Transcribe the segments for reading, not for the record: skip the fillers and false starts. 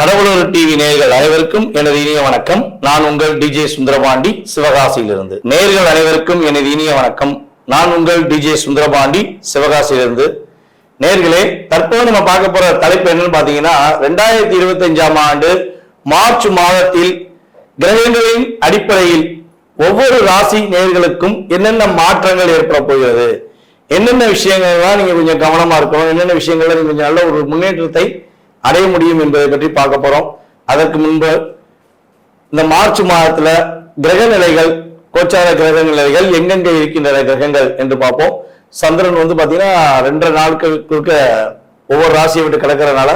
கடவுளூர் TV நேயர்கள் அனைவருக்கும் எனது இனிய வணக்கம். நான் உங்கள் டிஜே சுந்தரபாண்டி, சிவகாசியிலிருந்து. நேயர்கள் அனைவருக்கும் எனது இனிய வணக்கம். நான் உங்கள் டிஜே சுந்தரபாண்டி, சிவகாசியிலிருந்து. நேயர்களே, தற்போது நம்ம பார்க்க போற தலைப்பு என்னன்னு பாத்தீங்கன்னா, 2025ஆம் ஆண்டு மார்ச் மாதத்தில் கிரகங்களின் அடிப்படையில் ஒவ்வொரு ராசி நேயர்களுக்கும் என்னென்ன மாற்றங்கள் ஏற்பட போகிறது, என்னென்ன விஷயங்கள்லாம் நீங்க கொஞ்சம் கவனமா இருக்கணும், என்னென்ன விஷயங்கள்ல நீங்க கொஞ்சம் நல்ல ஒரு முன்னேற்றத்தை அடைய முடியும் என்பதை பற்றி பார்க்க போறோம். அதற்கு முன்பு இந்த மார்ச் மாதத்துல கிரக நிலைகள், கோச்சார கிரக நிலைகள் எங்கெங்க இருக்கின்றன கிரகங்கள் என்று பார்ப்போம். சந்திரன் பாத்தீங்கன்னா 2 நாட்களுக்கு ஒவ்வொரு ராசியை விட்டு கிடக்கிறதுனால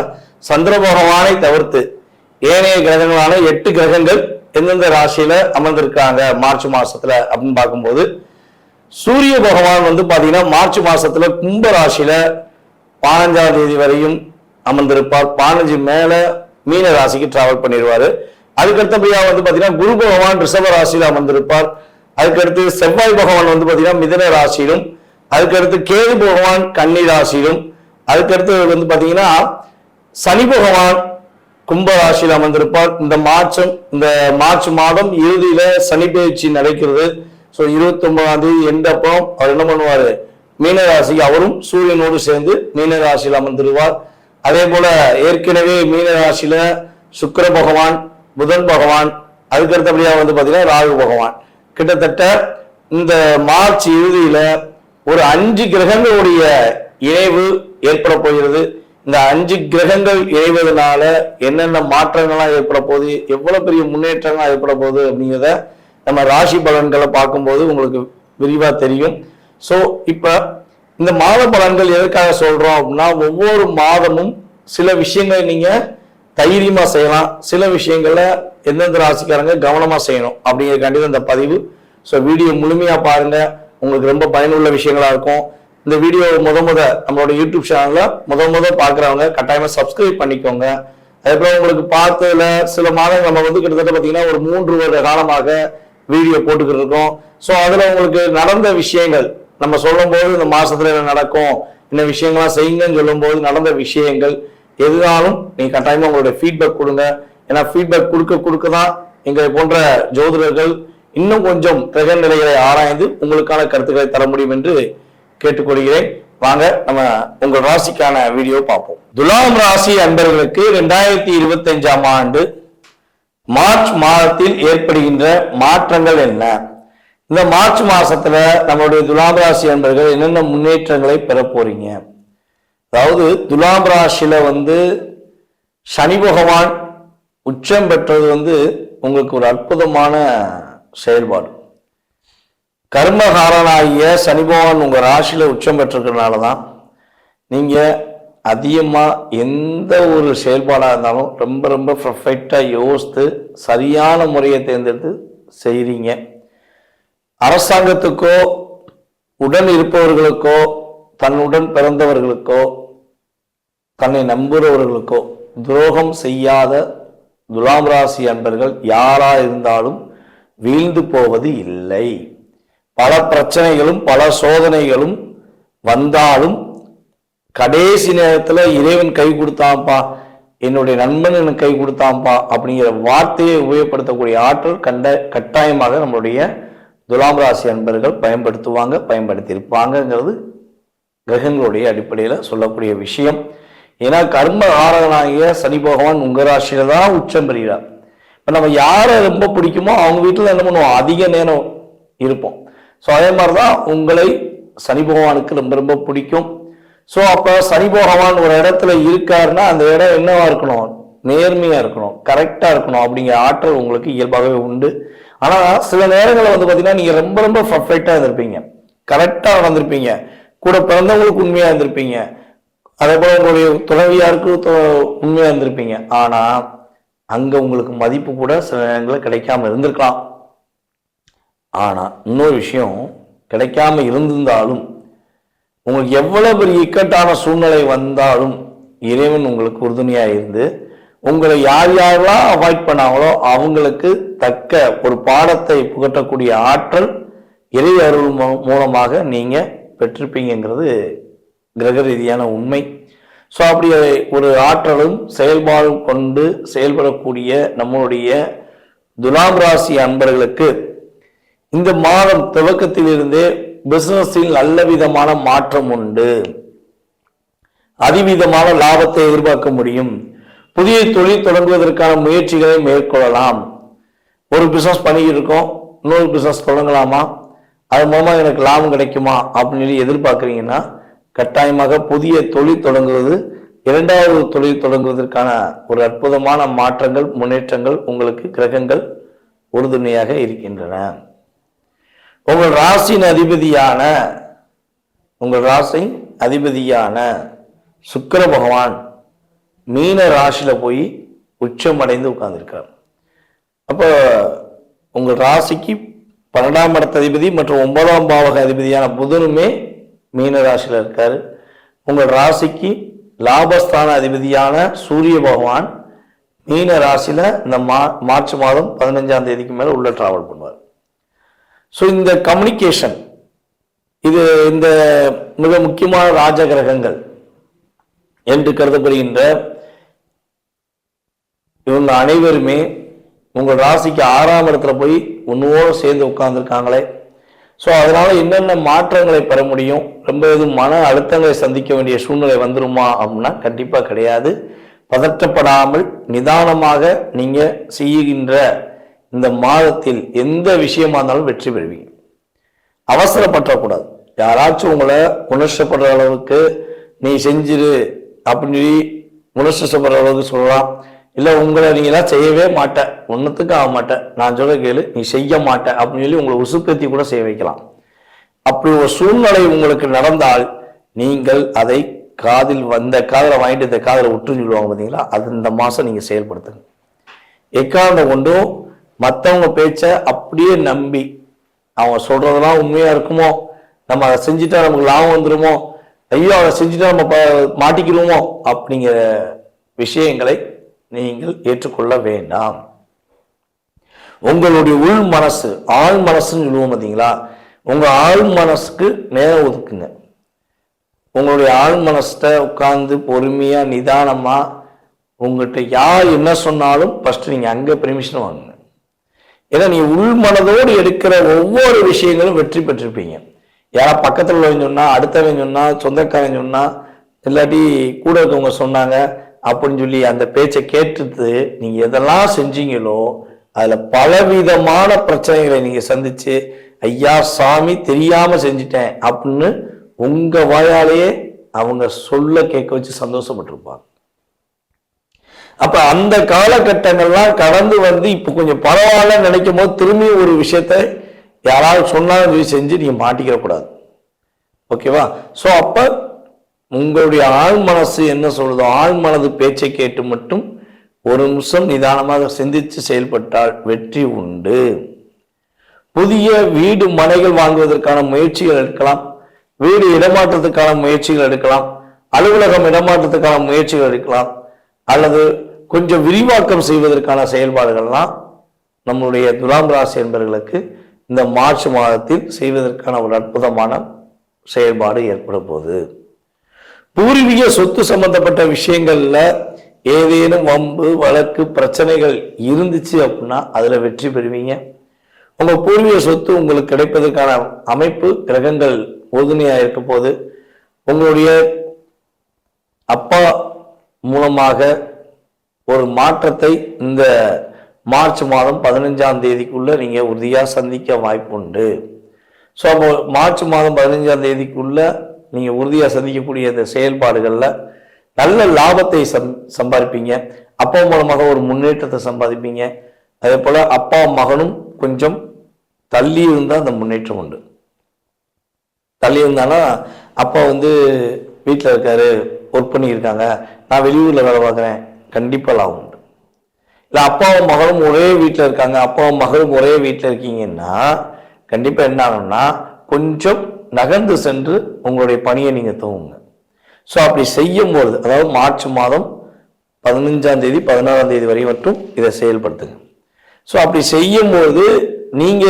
சந்திர பகவானை தவிர்த்து ஏனைய கிரகங்களான 8 கிரகங்கள் எந்தெந்த ராசியில அமர்ந்திருக்காங்க மார்ச் மாசத்துல அப்படின்னு பார்க்கும்போது, சூரிய பகவான் பாத்தீங்கன்னா மார்ச் மாசத்துல கும்ப ராசியில 15ஆம் தேதி வரையும் அமர்ந்திருப்பார். 15 மேல மீன ராசிக்கு டிராவல் பண்ணிடுவாரு. அதுக்கடுத்தபடியா பாத்தீங்கன்னா குரு பகவான் ரிஷப ராசியில அமர்ந்திருப்பார். அதுக்கடுத்து செவ்வாய் பகவான் பாத்தீங்கன்னா மிதுன ராசியிலும், அதுக்கடுத்து கேது பகவான் கன்னி ராசியிலும், அதுக்கடுத்து பாத்தீங்கன்னா சனி பகவான் கும்ப ராசியில் அமர்ந்திருப்பார். இந்த மார்ச் மாதம் இறுதியில சனி பயிற்சி நடக்கிறது. 29ஆம் தேதி எண்டப்போ அவர் என்ன பண்ணுவாரு, மீன ராசிக்கு அவரும் சூரியனோடு சேர்ந்து மீன ராசியில் அமர்ந்திருவார். அதே போல ஏற்கனவே மீன ராசியில சுக்கிர பகவான், புதன் பகவான், அதுக்கடுத்தபடியா பாத்தீங்கன்னா ராகு பகவான், கிட்டத்தட்ட இந்த மார்ச் இறுதியில ஒரு 5 கிரகங்களுடைய இணைவு ஏற்பட போகிறது. இந்த 5 கிரகங்கள் இணைவதனால என்னென்ன மாற்றங்கள்லாம் ஏற்பட போகுது, எவ்வளவு பெரிய முன்னேற்றங்கள் ஏற்பட போகுது அப்படிங்கிறத நம்ம ராசி பலன்களை பார்க்கும்போது உங்களுக்கு விரிவா தெரியும். சோ இப்ப இந்த மாத பலன்கள் எதற்காக சொல்றோம் அப்படின்னா, ஒவ்வொரு மாதமும் சில விஷயங்களை நீங்க தைரியமா செய்யலாம், சில விஷயங்கள்ல எந்தெந்த ராசிக்காரங்க கவனமா செய்யணும் அப்படிங்கிறதுக்காண்டி இந்த பதிவு. ஸோ வீடியோ முழுமையா பாருங்க, உங்களுக்கு ரொம்ப பயனுள்ள விஷயங்களா இருக்கும். இந்த வீடியோ நம்மளோட யூடியூப் சேனல்ல முத பாக்குறவங்க கட்டாயமா சப்ஸ்கிரைப் பண்ணிக்கோங்க. அதுக்கப்புறம் உங்களுக்கு பார்த்ததுல சில மாதங்கள் நம்ம கிட்டத்தட்ட பாத்தீங்கன்னா ஒரு 3 வருட காலமாக வீடியோ போட்டுக்கிட்டு இருக்கோம். ஸோ அதுல உங்களுக்கு நடந்த விஷயங்கள் நம்ம சொல்லும் போது இந்த மாசத்துல என்ன நடக்கும், இந்த விஷயங்கள்லாம் செய்யுங்கன்னு சொல்லும் போது நடந்த விஷயங்கள் எதுனாலும் நீங்க கட்டாயமா உங்களுடைய ஃபீட்பேக் கொடுங்க. ஏன்னா ஃபீட்பேக் கொடுக்க தான் எங்களை போன்ற ஜோதிடர்கள் இன்னும் கொஞ்சம் கிரக நிலைகளை ஆராய்ந்து உங்களுக்கான கருத்துக்களை தர முடியும் என்று கேட்டுக்கொள்கிறேன். வாங்க நம்ம உங்கள் ராசிக்கான வீடியோ பார்ப்போம். துலாம் ராசி அன்பர்களுக்கு 2025ஆம் ஆண்டு மார்ச் மாதத்தில் ஏற்படுகின்ற மாற்றங்கள் என்ன, இந்த மார்ச் மாசத்துல நம்மளுடைய துலாம் ராசி அன்பர்கள் என்னென்ன முன்னேற்றங்களை பெற போறீங்க. அதாவது துலாம் ராசியில சனி பகவான் உச்சம் பெற்றது உங்களுக்கு ஒரு அற்புதமான செயல்பாடு. கர்மகாரனாகிய சனி பகவான் உங்க ராசியில உச்சம் பெற்றிருக்கிறதுனாலதான் நீங்க அதிகமா எந்த ஒரு செயல்பாடா இருந்தாலும் ரொம்ப ரொம்ப பர்ஃபெக்டா யோசித்து சரியான முறையை தேர்ந்தெடுத்து செய்றீங்க. அரசாங்கத்துக்கோ உடன் இருப்பவர்களுக்கோ தன்னுடன் பிறந்தவர்களுக்கோ தன்னை நம்புகிறவர்களுக்கோ துரோகம் செய்யாத துலாம் ராசி அன்பர்கள் யாரா இருந்தாலும் வீழ்ந்து போவது இல்லை. பல பிரச்சனைகளும் பல சோதனைகளும் வந்தாலும் கடைசி நேரத்துல இறைவன் கை கொடுத்தான்ப்பா, என்னுடைய நண்பன் எனக்கு கை கொடுத்தான்ப்பா அப்படிங்கிற வார்த்தையை உபயோகப்படுத்தக்கூடிய ஆற்றல் கட்டாயமாக நம்மளுடைய துலாம் ராசி அன்பர்கள் பயன்படுத்தியிருப்பாங்கிறது கிரகங்களுடைய அடிப்படையில சொல்லக்கூடிய விஷயம். ஏன்னா கர்ம ஆரகனாகிய சனி பகவான் உங்க ராசியில தான் உச்சம் பெறுகிறார். இப்ப நம்ம யாரை ரொம்ப பிடிக்குமோ அவங்க வீட்டுல என்ன பண்ணுவோம், அதிக நேரம் இருப்போம். ஸோ அதே மாதிரிதான் உங்களை சனி பகவானுக்கு ரொம்ப ரொம்ப பிடிக்கும். ஸோ அப்ப சனி பகவான் ஒரு இடத்துல இருக்காருன்னா அந்த இடம் என்னவா இருக்கணும், நேர்மையா இருக்கணும், கரெக்டா இருக்கணும் அப்படிங்கிற ஆற்றல் உங்களுக்கு இயல்பாகவே உண்டு. ஆனா சில நேரங்களில் பாத்தீங்கன்னா நீங்க ரொம்ப ரொம்ப பர்ஃபெக்டா இருந்திருப்பீங்க, கரெக்டா வந்திருப்பீங்க, கூட பிறந்தவங்களுக்கு உண்மையா இருந்திருப்பீங்க, அதே போல உங்களுடைய துணைவியாருக்கு உண்மையா இருந்திருப்பீங்க. ஆனா அங்க உங்களுக்கு மதிப்பு கூட சில நேரங்களில் கிடைக்காம இருந்திருக்கலாம். ஆனா இன்னொரு விஷயம், கிடைக்காம இருந்திருந்தாலும் உங்களுக்கு எவ்வளவு பெரிய இக்கட்டான சூழ்நிலை வந்தாலும் இறைவன் உங்களுக்கு உறுதுணையா இருந்து உங்களை யார் யாரெல்லாம் அவாய்ட் பண்ணாங்களோ அவங்களுக்கு தக்க ஒரு பாடத்தை புகட்டக்கூடிய ஆற்றல் இறை அருள் மூலமாக நீங்க பெற்றிருப்பீங்கிறது கிரக ரீதியான உண்மை. ஸோ அப்படி ஒரு ஆற்றலும் செயல்பாடும் கொண்டு செயல்படக்கூடிய நம்மளுடைய துலாம் ராசி அன்பர்களுக்கு இந்த மாதம் துவக்கத்திலிருந்தே பிசினஸில் நல்ல விதமான மாற்றம் உண்டு. அதிவிதமான லாபத்தை எதிர்பார்க்க முடியும். புதிய தொழில் தொடங்குவதற்கான முயற்சிகளை மேற்கொள்ளலாம். ஒரு பிசினஸ் பண்ணிக்கிட்டு இருக்கோம், இன்னொரு பிசினஸ் தொடங்கலாமா, அது மூலமா எனக்கு லாபம் கிடைக்குமா அப்படின்னு எதிர்பார்க்குறீங்கன்னா கட்டாயமாக புதிய தொழில் தொடங்குவது, இரண்டாவது தொழில் தொடங்குவதற்கான ஒரு அற்புதமான மாற்றங்கள் முன்னேற்றங்கள் உங்களுக்கு கிரகங்கள் உறுதுணையாக இருக்கின்றன. உங்கள் ராசியின் அதிபதியான சுக்கிர பகவான் மீன ராசியில போய் உச்சம் அடைந்து உட்கார்ந்துருக்கார். அப்போ உங்கள் ராசிக்கு 12ஆம் இடத்த அதிபதி மற்றும் 9ஆம் பாவக அதிபதியான புதனுமே மீன ராசியில இருக்காரு. உங்கள் ராசிக்கு லாபஸ்தான அதிபதியான சூரிய பகவான் மீன ராசியில இந்த மார்ச் மாதம் 15ஆம் தேதிக்கு மேல உள்ள டிராவல் பண்ணுவார். ஸோ இந்த கம்யூனிகேஷன் இது இந்த மிக முக்கியமான ராஜ கிரகங்கள் என்று கருதப்படுகின்ற இவங்க அனைவருமே உங்கள் ராசிக்கு 6ஆம் இடத்துல போய் ஒன்னோடு சேர்ந்து உட்கார்ந்துருக்காங்களே. ஸோ அதனால என்னென்ன மாற்றங்களை பெற முடியும், ரொம்ப எதுவும் மன அழுத்தங்களை சந்திக்க வேண்டிய சூழ்நிலை வந்துருமா அப்படின்னா கண்டிப்பா கிடையாது. பதற்றப்படாமல் நிதானமாக நீங்க செய்கின்ற இந்த மாதத்தில் எந்த விஷயமா இருந்தாலும் வெற்றி பெறுவீங்க. அவசரப்பற்றக்கூடாது. யாராச்சும் உங்களை உணர்ச்சப்படுற அளவுக்கு நீ செஞ்சிரு அப்படின்னு உணர்ச்சப்படுற அளவுக்கு சொல்லலாம். இல்லை உங்களை நீங்களாம் செய்யவே மாட்டேன், ஒன்றுத்துக்கு ஆக மாட்டேன், நான் சொல்ல கேளு நீ செய்ய மாட்டேன் அப்படின்னு சொல்லி உங்களை உசுப்பேத்தி கூட செய்ய வைக்கலாம். அப்படி ஒரு சூழ்நிலை உங்களுக்கு நடந்தால் நீங்கள் அதை காதில் வாங்கிட்டு இந்த காதில் விட்டுன்னு சொல்லுவாங்க பார்த்தீங்களா, அது இந்த மாதம் நீங்கள் செயல்படுத்துங்க. எக்காரணம் கொண்டும் மற்றவங்க பேச்சை அப்படியே நம்பி அவங்க சொல்றதெல்லாம் உண்மையா இருக்குமோ, நம்ம அதை செஞ்சுட்டா நமக்கு லாபம் வந்துருமோ, ஐயோ அதை செஞ்சுட்டா நம்ம மாட்டிக்கிறோமோ அப்படிங்கிற விஷயங்களை நீங்கள் ஏற்றுக்கொள்ள வேண்டாம். உங்களுடைய உள் மனசு ஆழ் மனசுன்னு சொல்லுவோம் பார்த்தீங்களா, உங்க ஆழ் மனசுக்கு நேரம் ஒதுக்குங்க. உங்களுடைய ஆழ் மனசை உட்கார்ந்து பொறுமையா நிதானமா உங்கள்கிட்ட யார் என்ன சொன்னாலும் ஃபர்ஸ்ட் நீங்க அங்க பெர்மிஷன் வாங்குங்க. ஏன்னா நீ உள் மனதோடு எடுக்கிற ஒவ்வொரு விஷயங்களும் வெற்றி பெற்றிருப்பீங்க. யாரா பக்கத்துல உள்ளவங்க சொன்னா, அடுத்தவங்க சொன்னா, சொந்தக்காரங்க சொன்னா, இல்லாட்டி கூட இருக்கவங்க சொன்னாங்க அப்படின்னு சொல்லி அந்த பேச்சை கேட்டுட்டு நீங்க எதெல்லாம் செஞ்சீங்களோ அதுல பலவிதமான பிரச்சனைகளை நீங்க சந்திச்சு ஐயா சாமி தெரியாம செஞ்சுட்டேன் அப்படின்னு உங்க வாயாலேயே அவங்க சொல்ல கேட்க வச்சு சந்தோஷப்பட்டிருப்பாங்க. அப்ப அந்த காலகட்டங்கள்லாம் கடந்து வந்து இப்ப கொஞ்சம் பரவாயில்ல நினைக்கும் போது திரும்பி ஒரு விஷயத்த யாராவது சொன்னாலும் சொல்லி செஞ்சு நீங்க மாட்டிக்கிற கூடாது. ஓகேவா? சோ அப்ப உங்களுடைய ஆழ் மனசு என்ன சொல்றதோ ஆழ் மனது பேச்சை கேட்டு மட்டும் ஒரு நிமிஷம் நிதானமாக சிந்தித்து செயல்பட்டால் வெற்றி உண்டு. புதிய வீடு மனைகள் வாங்குவதற்கான முயற்சிகள் எடுக்கலாம், வீடு இடமாற்றத்துக்கான முயற்சிகள் எடுக்கலாம், அலுவலகம் இடமாற்றத்துக்கான முயற்சிகள் எடுக்கலாம், அல்லது கொஞ்சம் விரிவாக்கம் செய்வதற்கான செயல்பாடுகள்லாம் நம்முடைய துலாம் ராசி என்பவர்களுக்கு இந்த மார்ச் மாதத்தில் செய்வதற்கான ஒரு அற்புதமான செயல்பாடு ஏற்பட போகுது. பூர்வீக சொத்து சம்பந்தப்பட்ட விஷயங்கள்ல ஏதேனும் வம்பு வழக்கு பிரச்சனைகள் இருந்துச்சு அப்படின்னா அதுல வெற்றி பெறுவீங்க. உங்க பூர்வீக சொத்து உங்களுக்கு கிடைப்பதற்கான அமைப்பு கிரகங்கள் உறுதுணையா இருக்க போது உங்களுடைய அப்பா மூலமாக ஒரு மாற்றத்தை இந்த மார்ச் மாதம் 15ஆம் தேதிக்குள்ள நீங்க உறுதியா சந்திக்க வாய்ப்பு உண்டு. ஸோ அப்போ மார்ச் மாதம் 15ஆம் தேதிக்குள்ள நீங்க உறுதியா சந்திக்கக்கூடிய இந்த செயல்பாடுகள்ல நல்ல லாபத்தை சம்பாதிப்பீங்க. அப்பா மூலமாக ஒரு முன்னேற்றத்தை சம்பாதிப்பீங்க. அதே போல அப்பா மகனும் கொஞ்சம் தள்ளி இருந்தா அந்த முன்னேற்றம் உண்டு. தள்ளி இருந்தானா அப்பா வீட்டில் இருக்காரு, ஒர்க் பண்ணியிருக்காங்க, நான் வெளியூர்ல வேலை பார்க்குறேன், கண்டிப்பா லாபம் உண்டு. இல்லை அப்பாவும் மகனும் ஒரே வீட்டில் இருக்காங்க, அப்பாவும் மகனும் ஒரே வீட்டில் இருக்கீங்கன்னா கண்டிப்பா என்ன ஆகும்னா கொஞ்சம் நகர்ந்து சென்று உங்களுடைய பணியை நீங்க துவங்குங்க. ஸோ அப்படி செய்யும் போது அதாவது மார்ச் மாதம் 15ஆம் தேதி 16ஆம் தேதி வரை மட்டும் இதை செயல்படுத்துங்க. ஸோ அப்படி செய்யும்போது நீங்க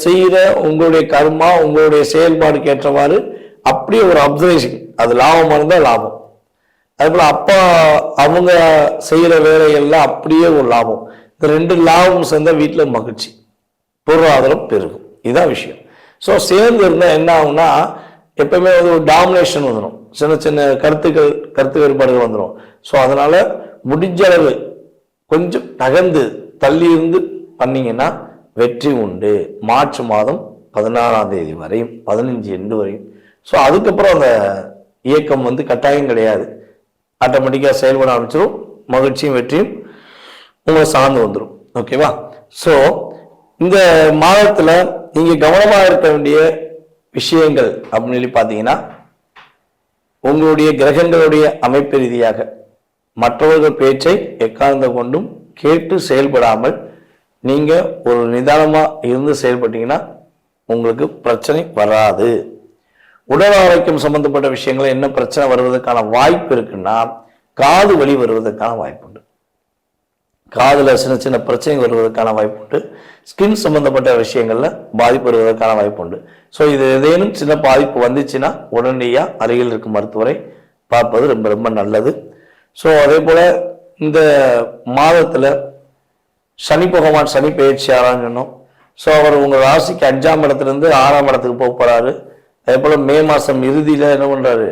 செய்கிற உங்களுடைய கர்மா உங்களுடைய செயல்பாடுக்கு ஏற்றவாறு அப்படியே ஒரு அப்சர்வேஷன், அது லாபமாக இருந்தால் லாபம், அதுபோல அப்பா அவங்க செய்யற வேலைகள்லாம் அப்படியே ஒரு லாபம். இந்த 2 லாபம் சேர்ந்தா வீட்டுல மகிழ்ச்சி, பொருளாதாரம் பெருகும். இதுதான் விஷயம். ஸோ சேர்ந்து இருந்தா என்ன ஆகும்னா எப்பவுமே ஒரு டாமினேஷன் வந்துடும், சின்ன சின்ன கருத்து வேறுபாடுகள் வந்துடும். ஸோ அதனால முடிஞ்ச அளவு கொஞ்சம் நகர்ந்து தள்ளி இருந்து பண்ணீங்கன்னா வெற்றி உண்டு. மார்ச் மாதம் 16ஆம் தேதி வரையும் 15 எண்டு வரையும். ஸோ அதுக்கப்புறம் அந்த இயக்கம் கட்டாயம் கிடையாது, ஆட்டோமேட்டிக்காக செயல்பட ஆரம்பிச்சிடும். மகிழ்ச்சியும் வெற்றியும் உங்களை சார்ந்து வந்துடும். ஓகேவா? ஸோ இந்த மாதத்தில் நீங்கள் கவனமாக இருக்க வேண்டிய விஷயங்கள் அப்படின்னு சொல்லி பார்த்தீங்கன்னா, உங்களுடைய கிரகங்களுடைய அமைப்பு ரீதியாக மற்றவர்கள் பேச்சை எக்காரணத்தை கொண்டும் கேட்டு செயல்படாமல் நீங்க ஒரு நிதானமா இருந்து செயல்பட்டீங்கன்னா உங்களுக்கு பிரச்சனை வராது. உடல் ஆரோக்கியம் சம்பந்தப்பட்ட விஷயங்கள் என்ன பிரச்சனை வருவதற்கான வாய்ப்பு இருக்குன்னா, காது வலி வருவதற்கான வாய்ப்பு உண்டு, காதுல சின்ன சின்ன பிரச்சனை வருவதற்கான வாய்ப்பு உண்டு, ஸ்கின் சம்பந்தப்பட்ட விஷயங்கள்ல பாதிப்பு வருவதற்கான வாய்ப்பு உண்டு. ஸோ இது ஏதேனும் சின்ன பாதிப்பு வந்துச்சுன்னா உடனடியாக அருகில் இருக்கும் மருத்துவரை பார்ப்பது ரொம்ப ரொம்ப நல்லது. ஸோ அதே போல இந்த மாதத்துல சனி பகவான் சனி பயிற்சி ஆறான்னு. ஸோ அவர் உங்க ராசிக்கு 5ஆம் இடத்துலேருந்து 6ஆம் இடத்துக்கு போக போறாரு. அதே போல மே மாசம் இறுதியில என்ன பண்றாரு,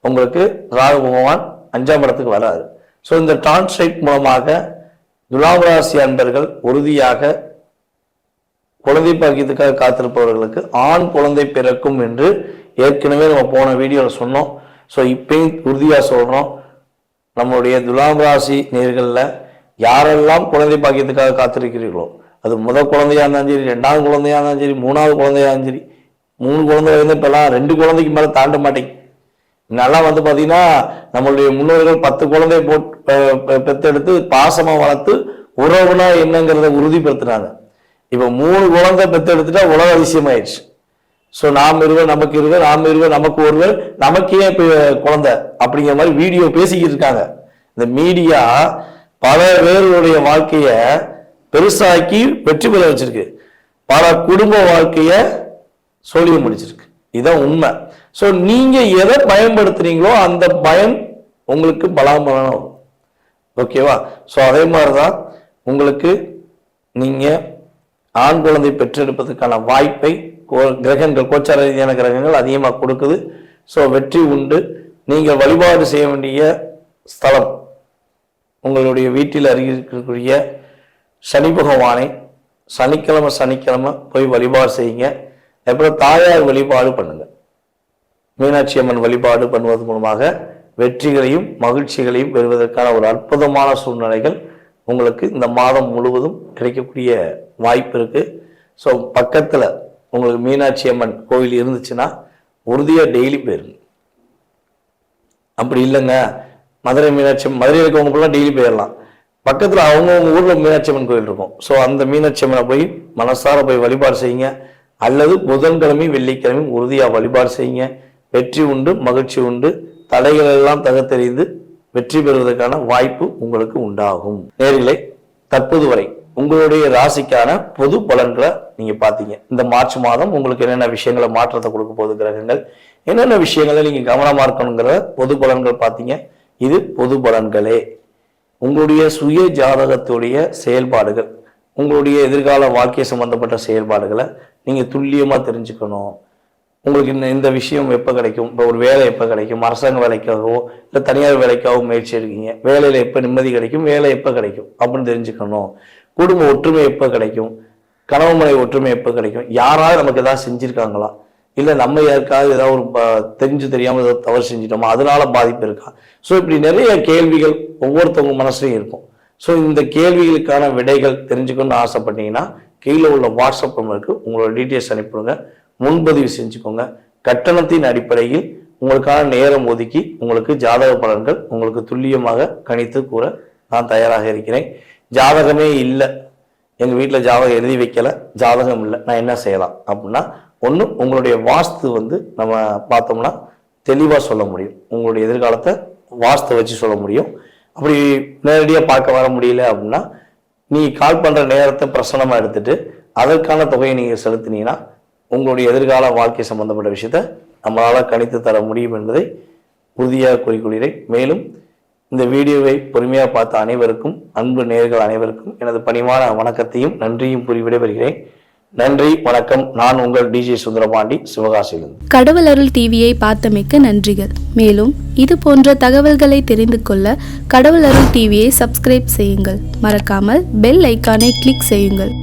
உங்களுக்கு ராகு பகவான் 5ஆம் இடத்துக்கு வராரு. ஸோ இந்த டிரான்ஸ்லேட் மூலமாக துலாம் ராசி அன்பர்கள் உறுதியாக குழந்தை பாக்கியத்துக்காக காத்திருப்பவர்களுக்கு ஆண் குழந்தை பிறக்கும் என்று ஏற்கனவே நம்ம போன வீடியோவில் சொன்னோம். ஸோ இப்பயும் உறுதியாக சொல்றோம், நம்மளுடைய துலாம் ராசி நேர்களில் யாரெல்லாம் குழந்தை பாக்கியத்துக்காக காத்திருக்கிறீர்களோ, அது முதல் குழந்தையா இருந்தாலும் சரி, 2ஆவது குழந்தையா இருந்தாலும் சரி, 3ஆவது குழந்தையா இருந்தாலும் சரி, 3 குழந்தை இப்பெல்லாம் 2 குழந்தைக்கு மேலே தாண்ட மாட்டேங்க. நல்லா பார்த்தீங்கன்னா நம்மளுடைய முன்னோர்கள் 10 குழந்தை பெற்றெடுத்து பாசமா வளர்த்து உறவுனா என்னங்கிறத உறுதிப்படுத்தினாங்க. இப்ப 3 குழந்தை பெற்றெடுத்துட்டா உலக அதிசயமாயிடுச்சு. ஸோ நாம் இருவர் நமக்கு இருவர், நாம் இருவர் நமக்கு ஒருவர், நமக்கே இப்ப குழந்தை அப்படிங்கிற மாதிரி வீடியோ பேசிக்கிட்டு இருக்காங்க. இந்த மீடியா பல பேருடைய வாழ்க்கைய பெருசாக்கி வெற்றி பெற வச்சிருக்கு, பல குடும்ப வாழ்க்கைய சொல்லி முடிச்சிருக்கு. இதுதான் உண்மை. ஸோ நீங்க எதை பயன்படுத்துறீங்களோ அந்த பயம் உங்களுக்கு பலாபலம். ஓகேவா? ஸோ அதே மாதிரிதான் உங்களுக்கு நீங்க ஆண் குழந்தை பெற்றெடுப்பதற்கான வாய்ப்பை கிரகங்கள், கோச்சார ரீதியான கிரகங்கள் அதிகமாக கொடுக்குது. ஸோ வெற்றி உண்டு. நீங்க வழிபாடு செய்ய வேண்டிய ஸ்தலம் உங்களுடைய வீட்டில் அருகில் இருக்கக்கூடிய சனி பகவானை சனிக்கிழமை போய் வழிபாடு செய்யுங்க. அப்புறம் தாயார் வழிபாடு பண்ணுங்க. மீனாட்சி அம்மன் வழிபாடு பண்ணுவது மூலமாக வெற்றிகளையும் மகிழ்ச்சிகளையும் பெறுவதற்கான ஒரு அற்புதமான சூழ்நிலைகள் உங்களுக்கு இந்த மாதம் முழுவதும் கிடைக்கக்கூடிய வாய்ப்பு இருக்கு. ஸோ பக்கத்துல உங்களுக்கு மீனாட்சி அம்மன் கோவில் இருந்துச்சுன்னா உறுதியா டெய்லி போயிருங்க. அப்படி இல்லைங்க, மதுரை மீனாட்சி, மதுரையில் இருக்கவங்களுக்குலாம் டெய்லி போயிடலாம். பக்கத்துல அவங்கவுங்க ஊர்ல மீனாட்சி அம்மன் கோவில் இருக்கும். ஸோ அந்த மீனாட்சி அம்மனை போய் மனசார போய் வழிபாடு செய்யுங்க. அல்லது புதன்கிழமை வெள்ளிக்கிழமை உறுதியா வழிபாடு செய்யுங்க. வெற்றி உண்டு, மகிழ்ச்சி உண்டு. தடைகள் எல்லாம் தகத்தெறிந்து வெற்றி பெறுவதற்கான வாய்ப்பு உங்களுக்கு உண்டாகும். நேர்களே, தற்போது வரை உங்களுடைய ராசிக்கான பொது பலன்களை நீங்க பாத்தீங்க. இந்த மார்ச் மாதம் உங்களுக்கு என்னென்ன விஷயங்களை மாற்றத்தை கொடுக்க போகுது கிரகங்கள், என்னென்ன விஷயங்களை நீங்க கவனமா இருக்கணுங்கிற பொது பலன்கள் பாத்தீங்க. இது பொது பலன்களே. உங்களுடைய சுய ஜாதகத்துடைய செயல்பாடுகள், உங்களுடைய எதிர்கால வாழ்க்கை சம்பந்தப்பட்ட செயல்பாடுகளை நீங்க துல்லியமா தெரிஞ்சுக்கணும். உங்களுக்கு இந்த விஷயம் எப்போ கிடைக்கும், இப்போ ஒரு வேலை எப்போ கிடைக்கும், அரசாங்க வேலைக்காகவோ இல்லை தனியார் வேலைக்காகவோ முயற்சி எடுக்கீங்க, வேலையில் எப்போ நிம்மதி கிடைக்கும், வேலை எப்போ கிடைக்கும் அப்படின்னு தெரிஞ்சுக்கணும். குடும்ப ஒற்றுமை எப்போ கிடைக்கும், கணவன் மனைவி ஒற்றுமை எப்போ கிடைக்கும், யாராவது நமக்கு ஏதாவது செஞ்சுருக்காங்களா, இல்லை நம்ம யாருக்காவது ஏதாவது ஒரு தெரிஞ்சு தெரியாமல் ஏதாவது தவறு செஞ்சிட்டோமா, அதனால பாதிப்பு இருக்கா. ஸோ இப்படி நிறைய கேள்விகள் ஒவ்வொருத்தவங்க மனசுலையும் இருக்கும். ஸோ இந்த கேள்விகளுக்கான விடைகள் தெரிஞ்சுக்கணும்னு ஆசைப்பட்டீங்கன்னா கீழே உள்ள வாட்ஸ்அப் நம்பருக்கு உங்களோட டீட்டெயில்ஸ் அனுப்பிடுங்க, முன்பதிவு செஞ்சுக்கோங்க. கட்டணத்தின் அடிப்படையில் உங்களுக்கான நேரம் ஒதுக்கி உங்களுக்கு ஜாதக பலன்கள் உங்களுக்கு துல்லியமாக கணித்து கூற நான் தயாராக இருக்கிறேன். ஜாதகமே இல்லை, எங்கள் வீட்டில் ஜாதகம் எழுதி வைக்கல, ஜாதகம் இல்லை, நான் என்ன செய்யலாம் அப்படின்னா, ஒன்று உங்களுடைய வாஸ்து நம்ம பார்த்தோம்னா தெளிவாக சொல்ல முடியும். உங்களுடைய எதிர்காலத்தை வாஸ்து வச்சு சொல்ல முடியும். அப்படி நேரடியாக பார்க்க வர முடியல அப்படின்னா நீ கால் பண்ணுற நேரத்தை பிரசனமாக எடுத்துட்டு அதற்கான தொகையை நீங்கள் செலுத்தினீங்கன்னா உங்களுடைய எதிர்கால வாழ்க்கை சம்பந்தப்பட்ட விஷயத்த நம்மளால கணித்து தர முடியும் என்பதை உறுதியாக கூறிக்கொள்கிறேன். மேலும் இந்த வீடியோவை பொறுமையாக பார்த்த அனைவருக்கும், அன்பு நேயர்கள் அனைவருக்கும் எனது பணிவான வணக்கத்தையும் நன்றியும் கூறி விடைபெறுகிறேன். நன்றி, வணக்கம். நான் உங்கள் டிஜே சுந்தரபாண்டி, சிவகாசியிலிருந்து. கடவுள் அருள் டிவியை பார்த்தமைக்க நன்றிகள். மேலும் இது போன்ற தகவல்களை தெரிந்து கொள்ள கடவுள் அருள் டிவியை சப்ஸ்கிரைப் செய்யுங்கள். மறக்காமல் பெல் ஐக்கானை கிளிக் செய்யுங்கள்.